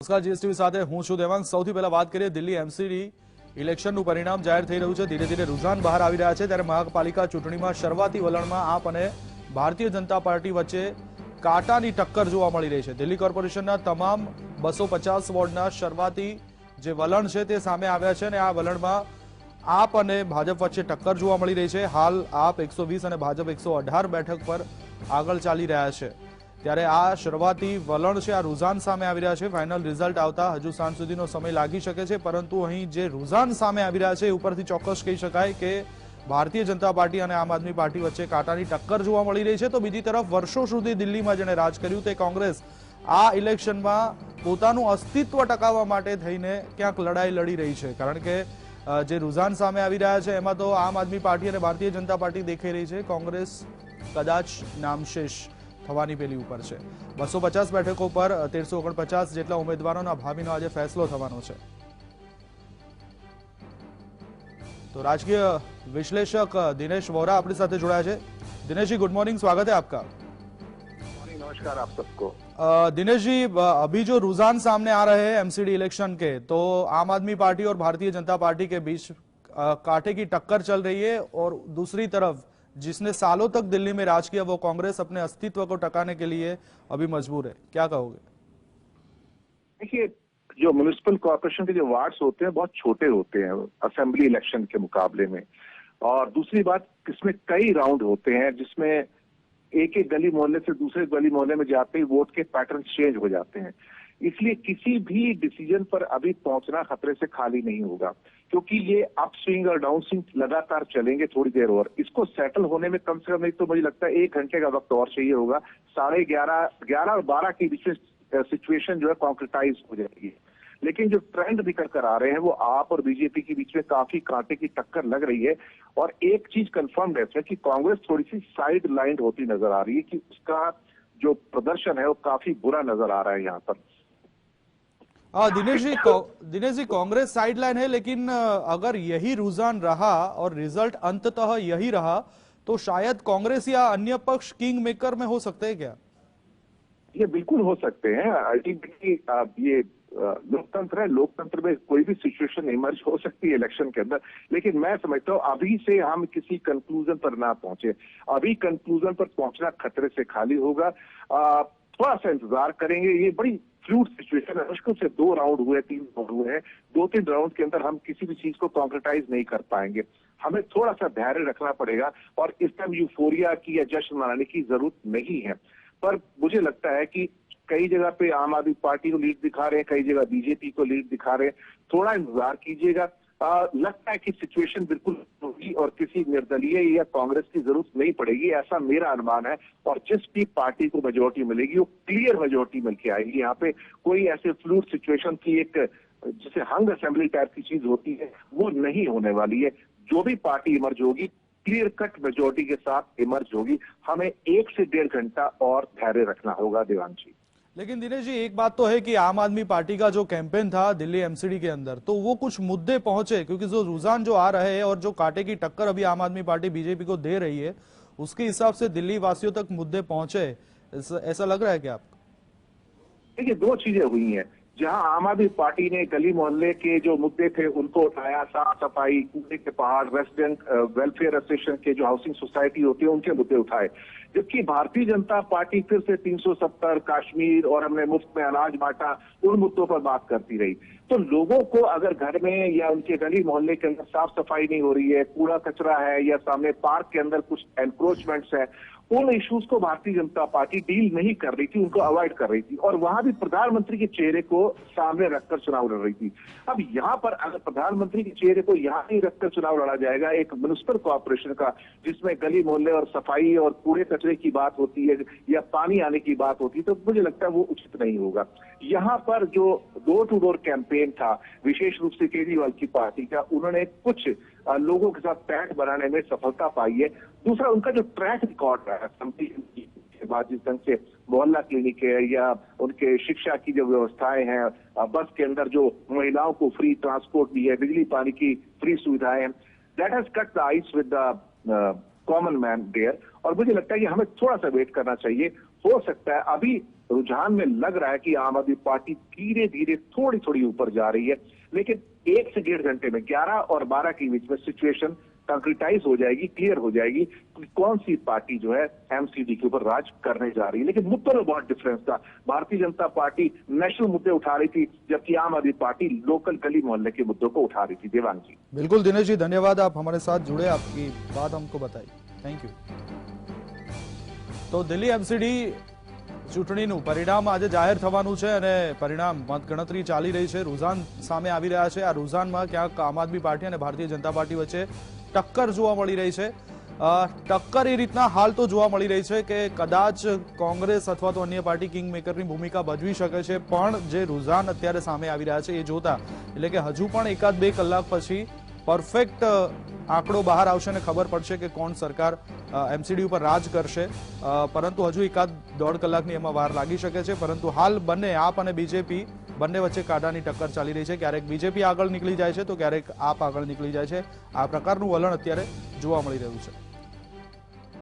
નમસ્કાર, જીએસટીવી સાથે હું છું દેવાંગ। સૌથી પહેલા વાત કરીએ દિલ્હી એમસીડી ઇલેક્શનનું પરિણામ જાહેર થઈ રહ્યું છે। ધીરે ધીરે રુઝાન બહાર આવી રહ્યા છે, ત્યારે મહાપાલિકા ચૂંટણીમાં શરૂઆતી વલણમાં આપ અને ભારતીય જનતા પાર્ટી વચ્ચે કાંટાની ટક્કર જોવા મળી રહી છે। દિલ્હી કોર્પોરેશનના તમામ 250 વોર્ડના શરૂઆતી જે વલણ છે તે સામે આવ્યા છે અને આ વલણમાં આપ અને ભાજપ વચ્ચે ટક્કર જોવા મળી રહી છે। હાલ આપ 120 અને ભાજપ 118 બેઠક પર આગળ ચાલી રહ્યા છે। ત્યારે આ શરૂઆતી વલણ છે, આ રુઝાન સામે આવી રહ્યા છે। ફાઇનલ રિઝલ્ટ આવતા હજુ સાંજ સુધીનો સમય લાગી શકે છે, પરંતુ અહીં જે રુઝાન સામે આવી રહ્યા છે એ ઉપરથી ચોક્કસ કહી શકાય કે ભારતીય જનતા પાર્ટી અને આમ આદમી પાર્ટી વચ્ચે કાંટાની ટક્કર જોવા મળી રહી છે। તો બીજી તરફ વર્ષો સુધી દિલ્હીમાં જેણે રાજ કર્યું તે કોંગ્રેસ આ ઇલેક્શનમાં પોતાનું અસ્તિત્વ ટકાવવા માટે થઈને ક્યાંક લડાઈ લડી રહી છે, કારણ કે જે રુઝાન સામે આવી રહ્યા છે એમાં તો આમ આદમી પાર્ટી અને ભારતીય જનતા પાર્ટી દેખાઈ રહી છે। કોંગ્રેસ કદાચ નામશેષ થવાની પેલી ઉપર છે। 250 બેઠકો પર 1349 જેટલા ઉમેદવારોના ભાવિનો આજે ફેસલો થવાનો છે। तो राजकीय विश्लेषक दिनेश वोरा अपने साथ जोड़ा है। दिनेश जी, गुड मॉर्निंग, स्वागत है आपका। नमस्कार आप सबको। दिनेश जी, अभी जो रुझान सामने आ रहे हैं एमसीडी इलेक्शन के, तो आम आदमी पार्टी और भारतीय जनता पार्टी के बीच कांटे की टक्कर चल रही है और दूसरी तरफ जिसने सालों तक दिल्ली में राज किया वो कांग्रेस अपने अस्तित्व को टकाने के लिए अभी मजबूर है, क्या कहोगे? देखिए, जो म्युनिसिपल कॉर्पोरेशन के जो वार्ड्स होते हैं बहुत छोटे होते हैं असेंबली इलेक्शन के मुकाबले में, और दूसरी बात इसमें कई राउंड होते हैं जिसमें एक एक गली मोहल्ले से दूसरे गली मोहल्ले में जाते ही वोट के पैटर्न चेंज हो जाते हैं। इसलिए किसी भी डिसीजन पर अभी पहुंचना खतरे से खाली नहीं होगा, क्योंकि ये अप स्विंग और डाउन स्विंग लगातार चलेंगे थोड़ी देर और। इसको सेटल होने में कम से कम, एक तो मुझे लगता है 1 घंटे का वक्त और चाहिए होगा। 11:30 और 12 के बीच में सिचुएशन जो है कॉन्क्रिटाइज हो जाएगी। लेकिन जो ट्रेंड निकल कर आ रहे हैं वो आप और बीजेपी के बीच में काफी कांटे की टक्कर लग रही है। और एक चीज कंफर्म है इसमें कि कांग्रेस थोड़ी सी साइड लाइन होती नजर आ रही है, कि उसका जो प्रदर्शन है वो काफी बुरा नजर आ रहा है यहाँ पर। दिनेश जी, कांग्रेस साइडलाइन है, लेकिन अगर यही रुझान रहा और रिजल्ट अंततः यही रहा तो शायद कांग्रेस या अन्य पक्ष किंग मेकर में हो सकते हैं क्या? ये बिल्कुल हो सकते हैं। अल्टीमेटली ये लोकतंत्र है, लोकतंत्र में कोई भी सिचुएशन इमर्ज हो सकती है इलेक्शन के अंदर। लेकिन मैं समझता हूँ अभी से हम किसी कंक्लूजन पर ना पहुंचे। अभी कंक्लूजन पर पहुंचना खतरे से खाली होगा। थोड़ा सा इंतजार करेंगे। ये बड़ी फ्लूइड सिचुएशन है। मुश्किल से 2 राउंड हुए, 3 राउंड हुए हैं। 2-3 राउंड के अंदर हम किसी भी चीज को कॉन्क्रिटाइज नहीं कर पाएंगे। हमें थोड़ा सा धैर्य रखना पड़ेगा और इस टाइम यूफोरिया की या जश्न मनाने की जरूरत नहीं है। पर मुझे लगता है कि कई जगह पे आम आदमी पार्टी को लीड दिखा रहे हैं, कई जगह बीजेपी को लीड दिखा रहे हैं। थोड़ा इंतजार कीजिएगा। लगता है कि सिचुएशन बिल्कुल होगी और किसी निर्दलीय या कांग्रेस की जरूरत नहीं पड़ेगी, ऐसा मेरा अनुमान है। और जिस भी पार्टी को मेजोरिटी मिलेगी वो क्लियर मेजोरिटी मिलकर आएगी। यहाँ पे कोई ऐसे फ्लूइड सिचुएशन की एक जैसे हंग असेंबली टाइप की चीज होती है वो नहीं होने वाली है। जो भी पार्टी इमर्ज होगी क्लियर कट मेजोरिटी के साथ इमर्ज होगी। हमें 1 से 1.5 घंटा और धैर्य रखना होगा देवांशी। लेकिन दिनेश जी, एक बात तो है कि आम आदमी पार्टी का जो कैंपेन था दिल्ली एमसीडी के अंदर, तो वो कुछ मुद्दे पहुंचे, क्योंकि जो रुझान जो आ रहे हैं और जो कांटे की टक्कर अभी आम आदमी पार्टी बीजेपी को दे रही है उसके हिसाब से दिल्ली वासियों तक मुद्दे पहुंचे, ऐसा लग रहा है क्या आपको? देखिए, 2 चीजें हुई हैं। जहां आम आदमी पार्टी ने गली मोहल्ले के जो मुद्दे थे उनको उठाया, साफ सफाई, कूड़े के पहाड़, रेसिडेंट वेलफेयर एसोसिएशन के जो हाउसिंग सोसाइटी होती है उनके मुद्दे उठाए। जबकि भारतीय जनता पार्टी फिर से 370, कश्मीर और हमने मुफ्त में अनाज बांटा, उन मुद्दों पर बात करती रही। तो लोगों को अगर घर में या उनके गली मोहल्ले के अंदर साफ सफाई नहीं हो रही है, कूड़ा कचरा है, या सामने पार्क के अंदर कुछ एनक्रोचमेंट्स है, उन इश्यूज को भारतीय जनता पार्टी डील नहीं कर रही थी, उनको अवॉइड कर रही थी। और वहां भी प्रधानमंत्री के चेहरे को सामने रखकर चुनाव लड़ रही थी। अब यहाँ पर अगर प्रधानमंत्री के चेहरे को यहाँ ही रखकर चुनाव लड़ा जाएगा एक म्युनिसिपल कॉर्पोरेशन का, जिसमें गली मोहल्ले और सफाई और कूड़े कचरे की बात होती है या पानी आने की बात होती है, तो मुझे लगता है वो उचित नहीं होगा। यहाँ पर जो डोर टू डोर कैंपेन था विशेष रूप से केजरीवाल की पार्टी का, उन्होंने कुछ लोगों के साथ पैठ बनाने में सफलता पाई है। दूसरा, उनका जो ट्रैक रिकॉर्ड रहा है बाद जिस ढंग से मोहल्ला क्लिनिक है या उनके शिक्षा की जो व्यवस्थाएं हैं, बस के अंदर जो महिलाओं को फ्री ट्रांसपोर्ट भी है, बिजली पानी की फ्री सुविधाएं हैं, that has cut the ice with the common man there. और मुझे लगता है कि हमें थोड़ा सा वेट करना चाहिए। हो सकता है अभी रुझान में लग रहा है कि आम आदमी पार्टी धीरे धीरे थोड़ी थोड़ी ऊपर जा रही है, लेकिन 1 से 1.5 घंटे में 11 और 12 के बीच में सिचुएशन कंक्रिटाइज हो जाएगी, क्लियर हो जाएगी कि कौन सी पार्टी जो है एमसीडी के ऊपर राज करने जा रही है। लेकिन मुद्दों में बहुत डिफरेंस था। भारतीय जनता पार्टी नेशनल मुद्दे उठा रही थी, जबकि आम आदमी पार्टी लोकल गली मोहल्ले के मुद्दों को उठा रही थी। देवांग जी। बिल्कुल दिनेश जी, धन्यवाद, आप हमारे साथ जुड़े, आपकी बात हमको बताई, थैंक यू। तो દિલ્હી એમસીડી ચૂંટણીનું પરિણામ આજે જાહેર થવાનું છે અને પરિણામ મતગણતરી ચાલી રહી છે, રુઝાન સામે આવી રહ્યા છે। આ રુઝાનમાં ક્યાંક આમ આદમી પાર્ટી અને ભારતીય જનતા પાર્ટી વચ્ચે ટક્કર જોવા મળી રહી છે। ટક્કર એ રીતના હાલ તો જોવા મળી રહી છે કે કદાચ કોંગ્રેસ અથવા તો અન્ય પાર્ટી કિંગ મેકરની ભૂમિકા ભજવી શકે છે, પણ જે રુઝાન અત્યારે સામે આવી રહ્યા છે એ જોતા એટલે કે હજુ પણ 1-2 કલાક પછી પરફેક્ટ આંકડો બહાર આવશે અને ખબર પડશે કે કોણ સરકાર એમસીડી ઉપર રાજ કરશે, પરંતુ હજુ 1-1.5 કલાકની એમાં વાર લાગી શકે છે। પરંતુ હાલ બંને આપ અને બીજેપી બંને વચ્ચે કાંટાની ટક્કર ચાલી રહી છે। ક્યારેક બીજેપી આગળ નીકળી જાય છે તો ક્યારેક આપ આગળ નીકળી જાય છે। આ પ્રકારનું વલણ અત્યારે જોવા મળી રહ્યું છે।